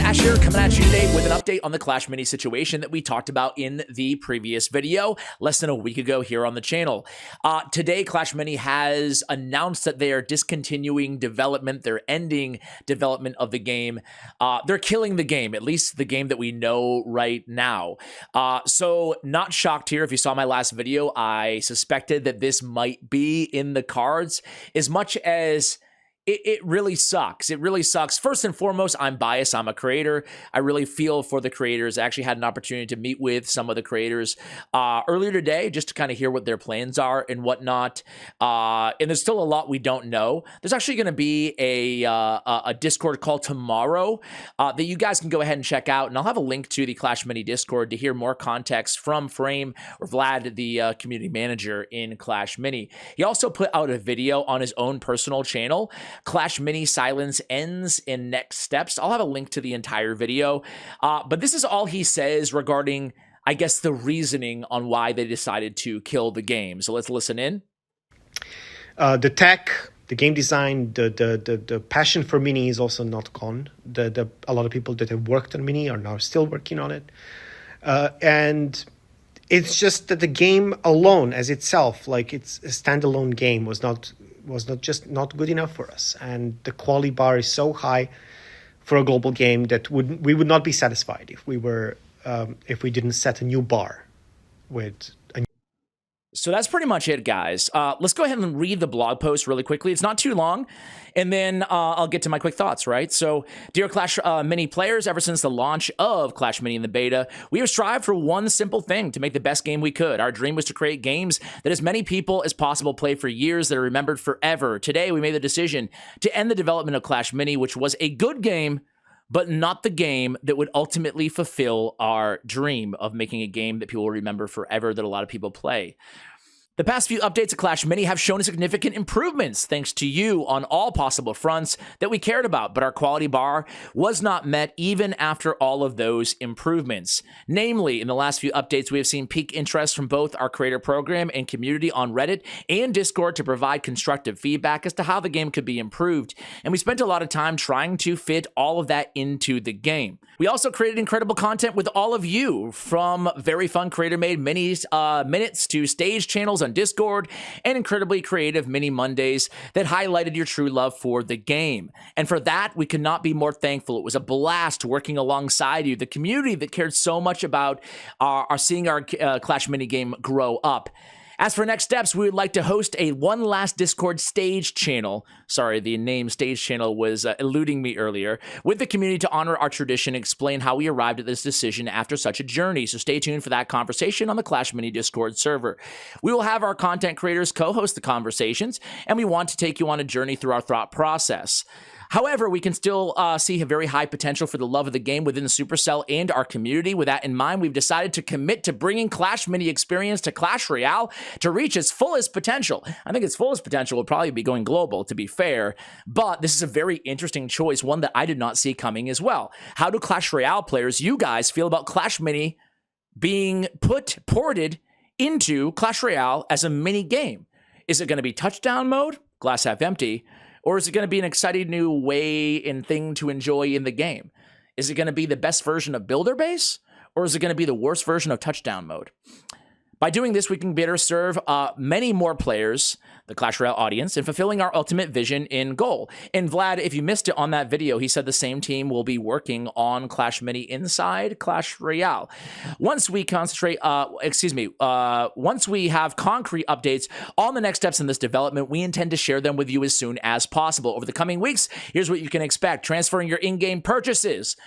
Ash here, coming at you today with an update on the Clash Mini situation that we talked about in the previous video less than a week ago here on the channel. Today, Clash Mini has announced that they are discontinuing development. They're ending development of the game. They're killing the game, at least the game that we know right now. So not shocked here. If you saw my last video, I suspected that this might be in the cards, as much as it really sucks. It really sucks. First and foremost, I'm biased. I'm a creator. I really feel for the creators. I actually had an opportunity to meet with some of the creators earlier today just to kind of hear what their plans are and whatnot. And there's still a lot we don't know. There's actually going to be a Discord call tomorrow that you guys can go ahead and check out. And I'll have a link to the Clash Mini Discord to hear more context from Frame or Vlad, the community manager in Clash Mini. He also put out a video on his own personal channel. Clash Mini Silence Ends in Next Steps. I'll have a link to the entire video. But this is all he says regarding, I guess, the reasoning on why they decided to kill the game. So let's listen in. The tech, the game design, the passion for Mini is also not gone. A lot of people that have worked on Mini are now still working on it. And it's just that the game alone as itself, like it's a standalone game, was not good enough for us, and the quality bar is so high for a global game that we would not be satisfied if we didn't set a new bar with a new. So that's pretty much it, guys. Let's go ahead and read the blog post really quickly. It's not too long, and then I'll get to my quick thoughts, right? So, dear Clash Mini players, ever since the launch of Clash Mini in the beta, we have strived for one simple thing: to make the best game we could. Our dream was to create games that as many people as possible play for years, that are remembered forever. Today, we made the decision to end the development of Clash Mini, which was a good game, but not the game that would ultimately fulfill our dream of making a game that people will remember forever, that a lot of people play. The past few updates of Clash Mini have shown significant improvements thanks to you on all possible fronts that we cared about, but our quality bar was not met even after all of those improvements. Namely, in the last few updates, we have seen peak interest from both our creator program and community on Reddit and Discord to provide constructive feedback as to how the game could be improved, and we spent a lot of time trying to fit all of that into the game. We also created incredible content with all of you, from very fun creator-made minis, minutes to stage channels on Discord, and incredibly creative Mini Mondays that highlighted your true love for the game. And for that, we could not be more thankful. It was a blast working alongside you, the community that cared so much about seeing our Clash Mini game grow up. As for next steps, we would like to host a one last Discord stage channel. Sorry, the name stage channel was eluding me earlier. With the community to honor our tradition and explain how we arrived at this decision after such a journey. So stay tuned for that conversation on the Clash Mini Discord server. We will have our content creators co-host the conversations, and we want to take you on a journey through our thought process. However, we can still see a very high potential for the love of the game within the Supercell and our community. With that in mind, we've decided to commit to bringing Clash Mini experience to Clash Royale to reach its fullest potential. I think its fullest potential would probably be going global, to be fair, but this is a very interesting choice, one that I did not see coming as well. How do Clash Royale players, you guys, feel about Clash Mini being ported into Clash Royale as a mini game? Is it going to be touchdown mode, glass half empty? Or is it going to be an exciting new way and thing to enjoy in the game? Is it going to be the best version of Builder Base? Or is it going to be the worst version of Touchdown Mode? By doing this, we can better serve many more players, the Clash Royale audience, and fulfilling our ultimate vision and goal. And Vlad, if you missed it on that video, he said the same team will be working on Clash Mini inside Clash Royale. Once we once we have concrete updates on the next steps in this development, we intend to share them with you as soon as possible. Over the coming weeks, here's what you can expect: transferring your in-game purchases.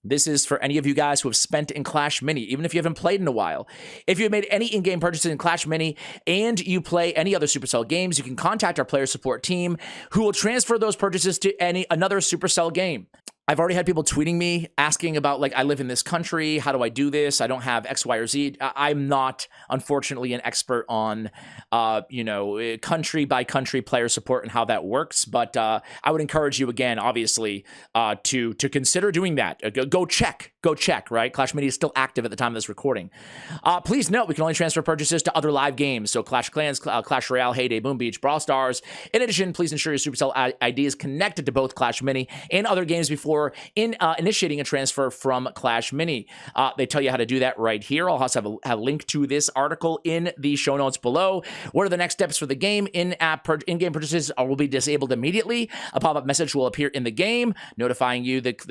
This is for any of you guys who have spent in Clash Mini, even if you haven't played in a while. If you've made any in-game purchases in Clash Mini and you play any other Supercell games, you can contact our player support team, who will transfer those purchases to another Supercell game. I've already had people tweeting me asking about, like, I live in this country. How do I do this? I don't have X, Y, or Z. I'm not, unfortunately, an expert on, country by country player support and how that works. But I would encourage you, again, obviously, to consider doing that. Go check, right? Clash Mini is still active at the time of this recording. Please note, we can only transfer purchases to other live games. So Clash of Clans, Clash Royale, Heyday, Boom Beach, Brawl Stars. In addition, please ensure your Supercell ID is connected to both Clash Mini and other games before before initiating a transfer from Clash Mini. They tell you how to do that right here. I'll also have a link to this article in the show notes below. What are the next steps for the game? In-game purchases will be disabled immediately. A pop-up message will appear in the game notifying you that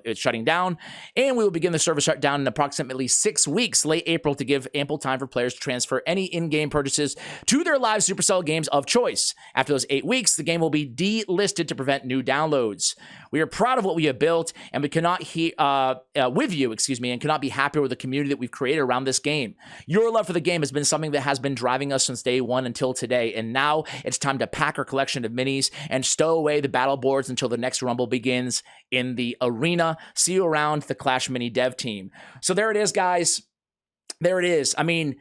it's shutting down, and we will begin the server shutdown in approximately 6 weeks, late April, to give ample time for players to transfer any in-game purchases to their live Supercell games of choice. After those 8 weeks, the game will be delisted to prevent new downloads. We are proud of what we have built, and we cannot and cannot be happier with the community that we've created around this game. Your love for the game has been something that has been driving us since day one until today, and now it's time to pack our collection of minis and stow away the battle boards until the next Rumble begins in the arena. See you around the Clash Mini dev team. So there it is, guys. There it is. I mean,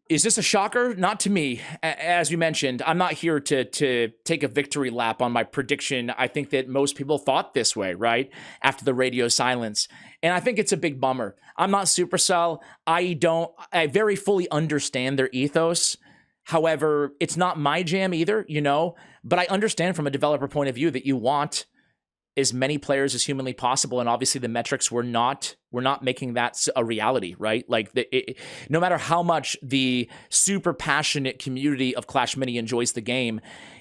is this a shocker? Not to me. As we mentioned, I'm not here to take a victory lap on my prediction. I think that most people thought this way, right? After the radio silence. And I think it's a big bummer. I'm not Supercell. I very fully understand their ethos. However, it's not my jam either, but I understand from a developer point of view that you want as many players as humanly possible, and obviously the metrics were not making that a reality, right? Like no matter how much the super passionate community of Clash Mini enjoys the game,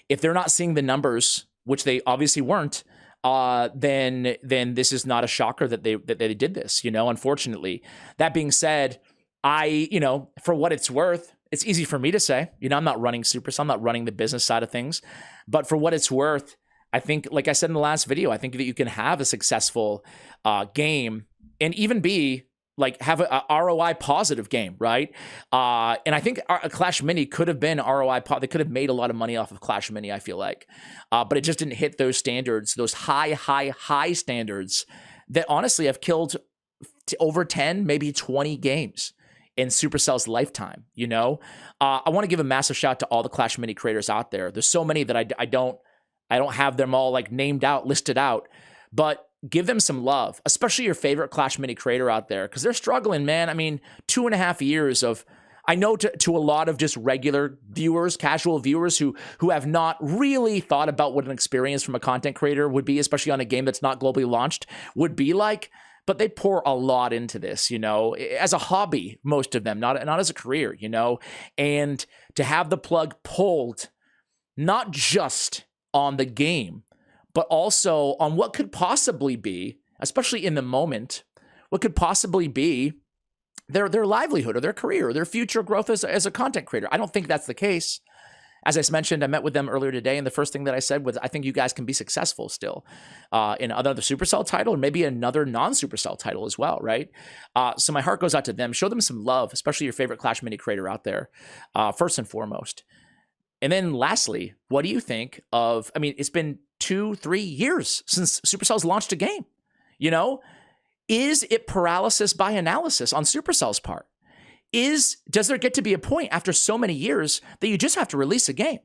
if they're not seeing the numbers, which they obviously weren't, then this is not a shocker that they did this, unfortunately. That being said, for what it's worth, it's easy for me to say, I'm not running Supercell, I'm not running the business side of things, but for what it's worth, I think, like I said in the last video, I think that you can have a successful game and even have a ROI positive game, right? And I think Clash Mini could have been ROI. They could have made a lot of money off of Clash Mini, I feel like. But it just didn't hit those standards, those high standards that honestly have killed over 10, maybe 20 games in Supercell's lifetime, I want to give a massive shout out to all the Clash Mini creators out there. There's so many that I don't have them all listed out, but give them some love, especially your favorite Clash Mini creator out there, because they're struggling, man. I mean, 2.5 years of, I know to a lot of just regular viewers, casual viewers who have not really thought about what an experience from a content creator would be, especially on a game that's not globally launched, would be like. But they pour a lot into this, as a hobby, most of them, not as a career, and to have the plug pulled, not just on the game, but also on what could possibly be, especially in the moment, what could possibly be their livelihood or their career or their future growth as a content creator. I don't think that's the case. As I mentioned, I met with them earlier today, and the first thing that I said was, I think you guys can be successful still in another Supercell title and maybe another non-Supercell title as well, right? So my heart goes out to them. Show them some love, especially your favorite Clash Mini creator out there, first and foremost. And then lastly, what do you think of, it's been 2-3 years since Supercell's launched a game, Is it paralysis by analysis on Supercell's part? Does there get to be a point after so many years that you just have to release a game,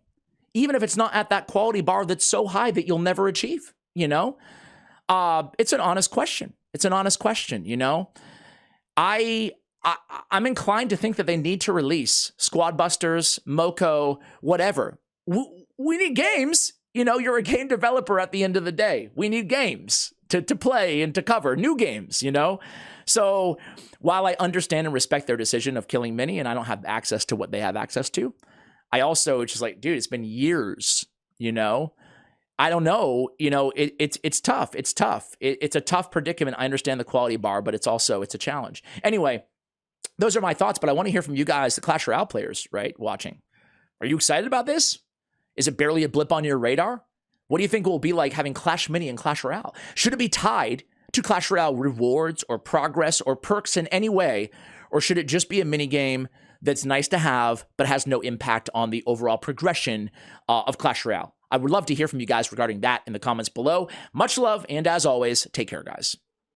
even if it's not at that quality bar that's so high that you'll never achieve, It's an honest question. I'm inclined to think that they need to release Squad Busters, Moko, whatever. We need games. You're a game developer at the end of the day. We need games to play and to cover new games, So while I understand and respect their decision of killing Mini, and I don't have access to what they have access to, I also just dude, it's been years, I don't know, it's tough. It's tough. It's a tough predicament. I understand the quality bar, but it's a challenge. Anyway, those are my thoughts, but I want to hear from you guys, the Clash Royale players, right, watching. Are you excited about this? Is it barely a blip on your radar? What do you think it will be like having Clash Mini and Clash Royale? Should it be tied to Clash Royale rewards or progress or perks in any way, or should it just be a mini game that's nice to have but has no impact on the overall progression of Clash Royale? I would love to hear from you guys regarding that in the comments below. Much love, and as always, take care, guys.